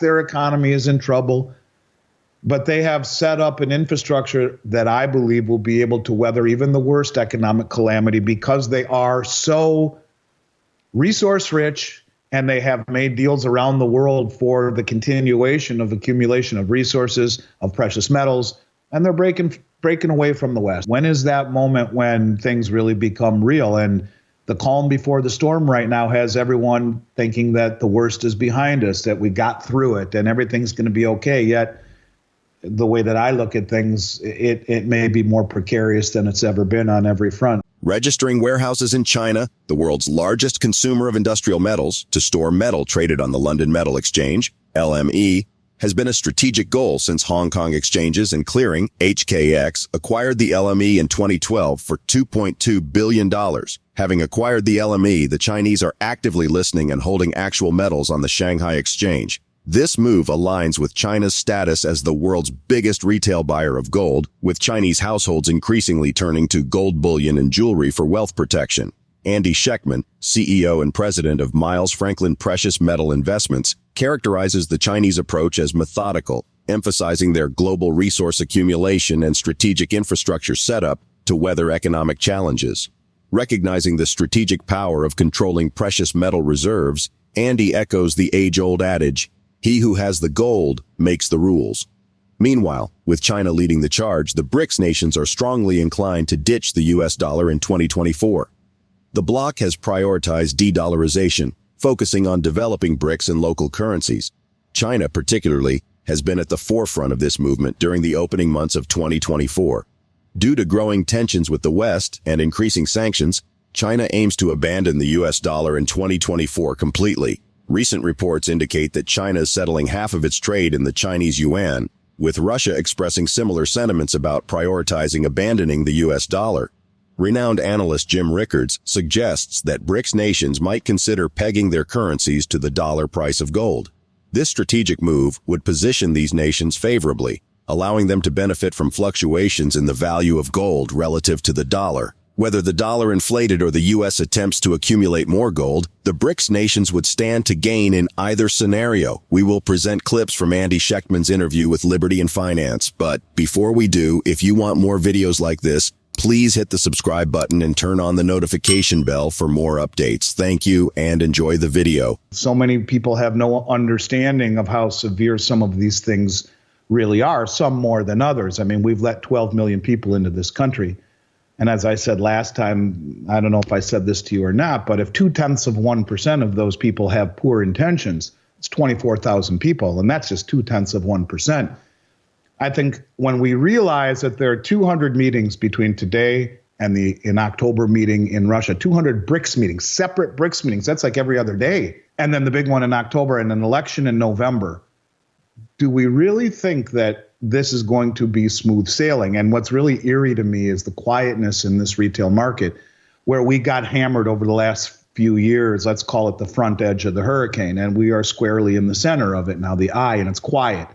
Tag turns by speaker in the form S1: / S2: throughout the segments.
S1: their economy is in trouble, but they have set up an infrastructure that I believe will be able to weather even the worst economic calamity because they are so resource rich and they have made deals around the world for the continuation of accumulation of resources, of precious metals, and they're breaking away from the West. When is that moment when things really become real? And the calm before the storm right now has everyone thinking that the worst is behind us, that we got through it and everything's going to be okay. Yet the way that I look at things, it may be more precarious than it's ever been on every front.
S2: Registering warehouses in China, the world's largest consumer of industrial metals, to store metal traded on the London Metal Exchange, LME, has been a strategic goal since Hong Kong Exchanges and Clearing, HKEx, acquired the LME in 2012 for $2.2 billion. Having acquired the LME, the Chinese are actively listening and holding actual metals on the Shanghai Exchange. This move aligns with China's status as the world's biggest retail buyer of gold, with Chinese households increasingly turning to gold bullion and jewelry for wealth protection. Andy Schectman, CEO and president of Miles Franklin Precious Metal Investments, characterizes the Chinese approach as methodical, emphasizing their global resource accumulation and strategic infrastructure setup to weather economic challenges. Recognizing the strategic power of controlling precious metal reserves, Andy echoes the age-old adage, "He who has the gold makes the rules." Meanwhile, with China leading the charge, the BRICS nations are strongly inclined to ditch the US dollar in 2024. The bloc has prioritized de-dollarization, focusing on developing BRICS in local currencies. China, particularly, has been at the forefront of this movement during the opening months of 2024. Due to growing tensions with the West and increasing sanctions, China aims to abandon the US dollar in 2024 completely. Recent reports indicate that China is settling half of its trade in the Chinese yuan, with Russia expressing similar sentiments about prioritizing abandoning the US dollar. Renowned analyst Jim Rickards suggests that BRICS nations might consider pegging their currencies to the dollar price of gold. This strategic move would position these nations favorably, allowing them to benefit from fluctuations in the value of gold relative to the dollar. Whether the dollar inflated or the U.S. attempts to accumulate more gold, the BRICS nations would stand to gain in either scenario. We will present clips from Andy Schectman's interview with Liberty and Finance. But before we do, if you want more videos like this, please hit the subscribe button and turn on the notification bell for more updates. Thank you and enjoy the video.
S1: So many people have no understanding of how severe some of these things really are, some more than others. I mean, we've let 12 million people into this country. And as I said last time, I don't know if I said this to you or not, but if 0.2% of those people have poor intentions, it's 24,000 people, and that's just 0.2%. I think when we realize that there are 200 meetings between today and in October meeting in Russia, 200 BRICS meetings, separate BRICS meetings, that's like every other day. And then the big one in October and an election in November. Do we really think that this is going to be smooth sailing? And what's really eerie to me is the quietness in this retail market where we got hammered over the last few years. Let's call it the front edge of the hurricane. And we are squarely in the center of it now, the eye, and it's quiet.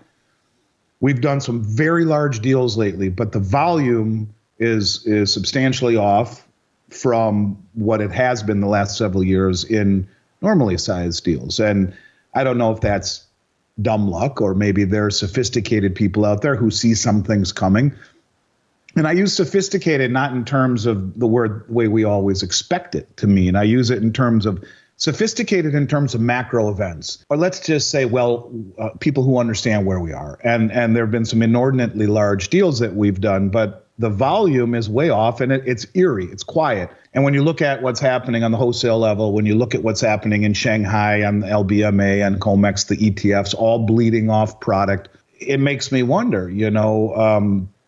S1: We've done some very large deals lately, but the volume is substantially off from what it has been the last several years in normally sized deals. And I don't know if that's dumb luck or maybe there are sophisticated people out there who see some things coming. And I use sophisticated not in terms of the way we always expect it to mean. I use it in terms of sophisticated in terms of macro events, or let's just say, people who understand where we are. And there have been some inordinately large deals that we've done, but the volume is way off and it's eerie, it's quiet. And when you look at what's happening on the wholesale level, when you look at what's happening in Shanghai on the LBMA and COMEX, the ETFs, all bleeding off product, it makes me wonder,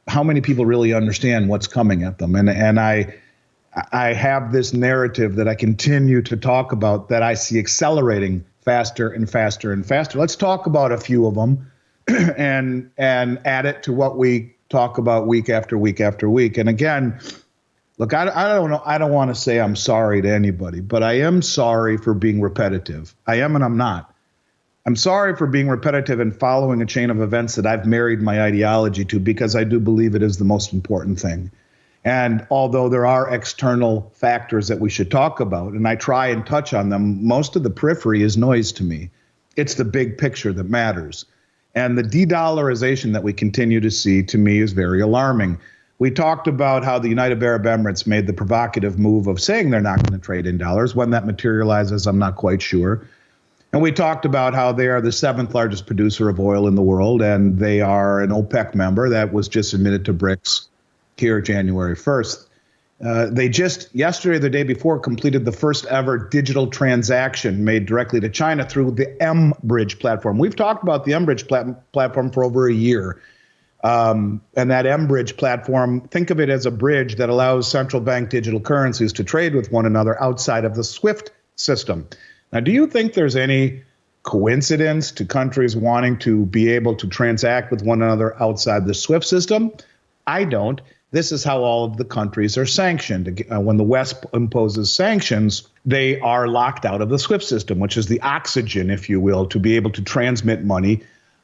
S1: how many people really understand what's coming at them. And I have this narrative that I continue to talk about that I see accelerating faster and faster and faster. Let's talk about a few of them and add it to what we talk about week after week after week. And again, look, I don't know. I don't want to say I'm sorry to anybody, but I am sorry for being repetitive. I am and I'm not. I'm sorry for being repetitive and following a chain of events that I've married my ideology to because I do believe it is the most important thing. And although there are external factors that we should talk about, and I try and touch on them, most of the periphery is noise to me. It's the big picture that matters. And the de-dollarization that we continue to see, to me, is very alarming. We talked about how the United Arab Emirates made the provocative move of saying they're not going to trade in dollars. When that materializes, I'm not quite sure. And we talked about how they are the 7th largest producer of oil in the world, and they are an OPEC member that was just admitted to BRICS here January 1st. They just yesterday, the day before, completed the first ever digital transaction made directly to China through the mBridge platform. We've talked about the mBridge platform for over a year. And that mBridge platform, think of it as a bridge that allows central bank digital currencies to trade with one another outside of the SWIFT system. Now, do you think there's any coincidence to countries wanting to be able to transact with one another outside the SWIFT system? I don't. This is how all of the countries are sanctioned. When the West imposes sanctions, they are locked out of the SWIFT system, which is the oxygen, if you will, to be able to transmit money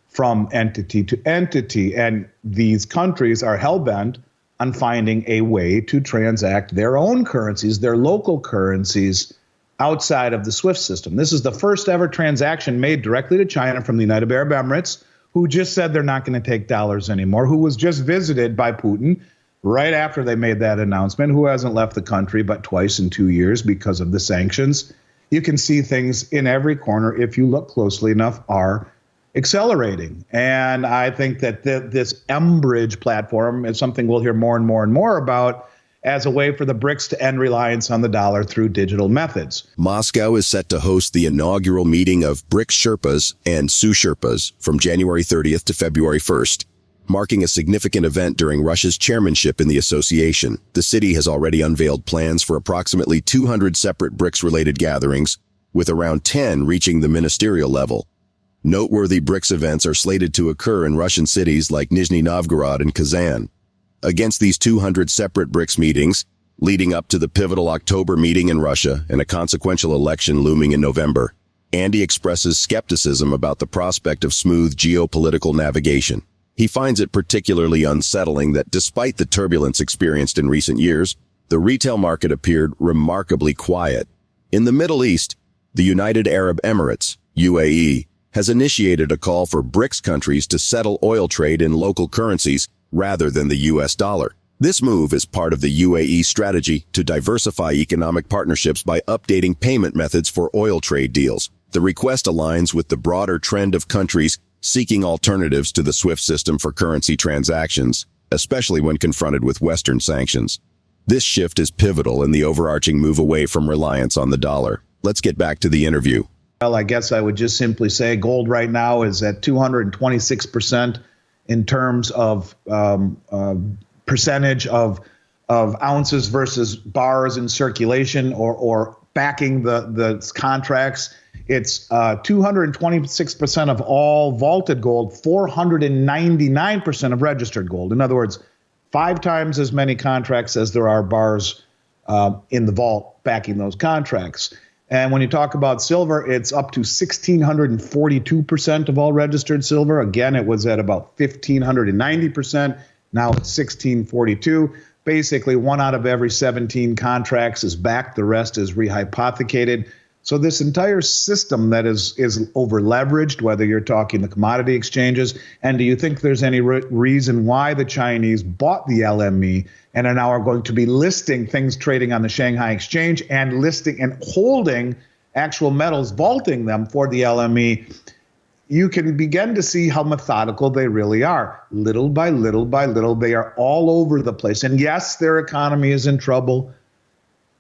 S1: from entity to entity. And these countries are hell-bent on finding a way to transact their own currencies, their local currencies, outside of the SWIFT system. This is the first ever transaction made directly to China from the United Arab Emirates, who just said they're not going to take dollars anymore, who was just visited by Putin right after they made that announcement, who hasn't left the country but twice in 2 years because of the sanctions. You can see things in every corner, if you look closely enough, are accelerating. And I think that this mBridge platform is something we'll hear more and more and more about as a way for the BRICS to end reliance on the dollar through digital methods.
S2: Moscow is set to host the inaugural meeting of BRICS Sherpas and Sioux Sherpas from January 30th to February 1st, marking a significant event during Russia's chairmanship in the association. The city has already unveiled plans for approximately 200 separate BRICS-related gatherings, with around 10 reaching the ministerial level. Noteworthy BRICS events are slated to occur in Russian cities like Nizhny Novgorod and Kazan. Against these 200 separate BRICS meetings, leading up to the pivotal October meeting in Russia and a consequential election looming in November, Andy expresses skepticism about the prospect of smooth geopolitical navigation. He finds it particularly unsettling that despite the turbulence experienced in recent years, the retail market appeared remarkably quiet. In the Middle East, the United Arab Emirates, UAE, has initiated a call for BRICS countries to settle oil trade in local currencies rather than the U.S. dollar. This move is part of the UAE strategy to diversify economic partnerships by updating payment methods for oil trade deals. The request aligns with the broader trend of countries seeking alternatives to the SWIFT system for currency transactions, especially when confronted with Western sanctions. This shift is pivotal in the overarching move away from reliance on the dollar. Let's get back to the interview.
S1: Well, I guess I would just simply say gold right now is at 226% in terms of percentage of ounces versus bars in circulation or backing the contracts. It's 226% of all vaulted gold, 499% of registered gold. In other words, 5 times as many contracts as there are bars in the vault backing those contracts. And when you talk about silver, it's up to 1,642% of all registered silver. Again, it was at about 1,590%. Now it's 1,642. Basically, 1 out of every 17 contracts is backed. The rest is rehypothecated. So this entire system that is over leveraged, whether you're talking the commodity exchanges, and do you think there's any reason why the Chinese bought the LME and are now going to be listing things trading on the Shanghai exchange and listing and holding actual metals, vaulting them for the LME? You can begin to see how methodical they really are. Little by little by little, they are all over the place. And yes, their economy is in trouble,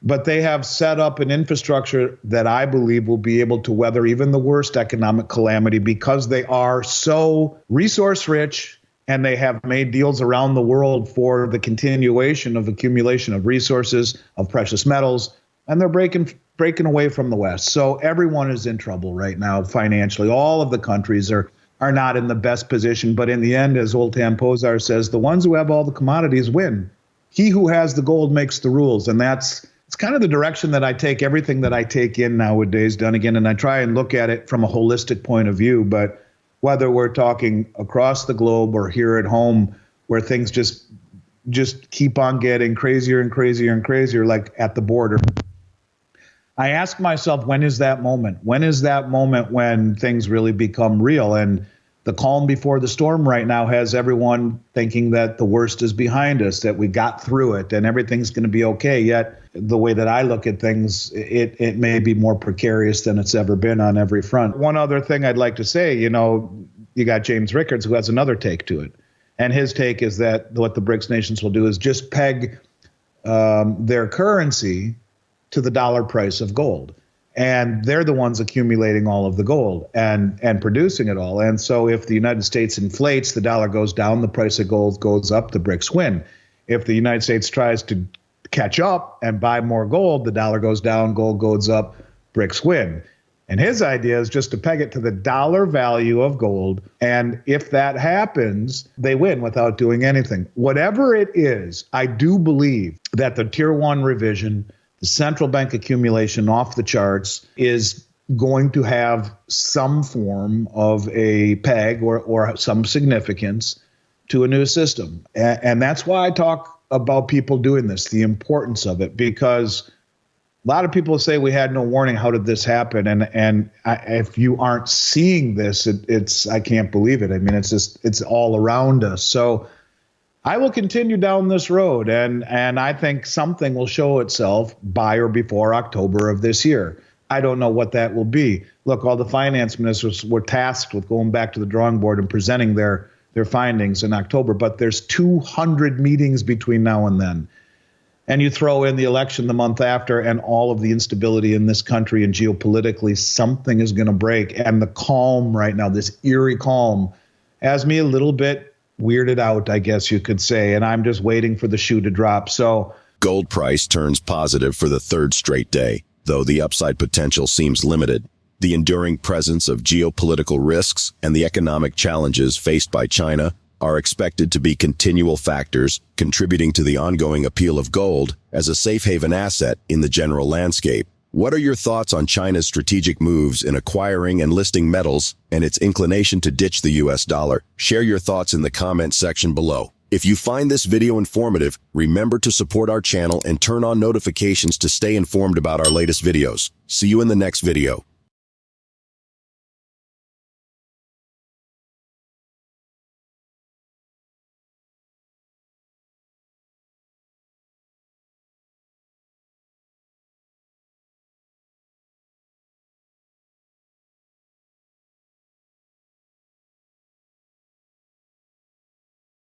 S1: but they have set up an infrastructure that I believe will be able to weather even the worst economic calamity because they are so resource rich and they have made deals around the world for the continuation of accumulation of resources, of precious metals, and they're breaking away from the West. So everyone is in trouble right now financially. All of the countries are not in the best position, but in the end, as old Tam Pozar says, the ones who have all the commodities win. He who has the gold makes the rules, and it's kind of the direction that I take everything that I take in nowadays, Dunnigan, and I try and look at it from a holistic point of view. But whether we're talking across the globe or here at home, where things just keep on getting crazier and crazier and crazier, like at the border, I ask myself, when is that moment? When is that moment when things really become real? And the calm before the storm right now has everyone thinking that the worst is behind us, that we got through it and everything's going to be okay. Yet the way that I look at things, it may be more precarious than it's ever been on every front. One other thing I'd like to say, you got James Rickards, who has another take to it. And his take is that what the BRICS nations will do is just peg their currency to the dollar price of gold. And they're the ones accumulating all of the gold and producing it all. And so if the United States inflates, the dollar goes down, the price of gold goes up, the BRICS win. If the United States tries to catch up and buy more gold, the dollar goes down, gold goes up, BRICS win. And his idea is just to peg it to the dollar value of gold. And if that happens, they win without doing anything. Whatever it is, I do believe that the Tier 1 revision, the central bank accumulation off the charts, is going to have some form of a peg or some significance to a new system. And that's why I talk about people doing this, the importance of it, because a lot of people say we had no warning. How did this happen? And if you aren't seeing this, it's I can't believe it. I mean, it's all around us. So I will continue down this road, and I think something will show itself by or before October of this year. I don't know what that will be. Look, all the finance ministers were tasked with going back to the drawing board and presenting their findings in October, but there's 200 meetings between now and then. And you throw in the election the month after and all of the instability in this country and geopolitically, something is going to break. And the calm right now, this eerie calm, has me a little bit weirded out, I guess you could say. And I'm just waiting for the shoe to drop. So
S2: gold price turns positive for the third straight day, though the upside potential seems limited. The enduring presence of geopolitical risks and the economic challenges faced by China are expected to be continual factors contributing to the ongoing appeal of gold as a safe haven asset in the general landscape. What are your thoughts on China's strategic moves in acquiring and listing metals and its inclination to ditch the US dollar? Share your thoughts in the comment section below. If you find this video informative, remember to support our channel and turn on notifications to stay informed about our latest videos. See you in the next video.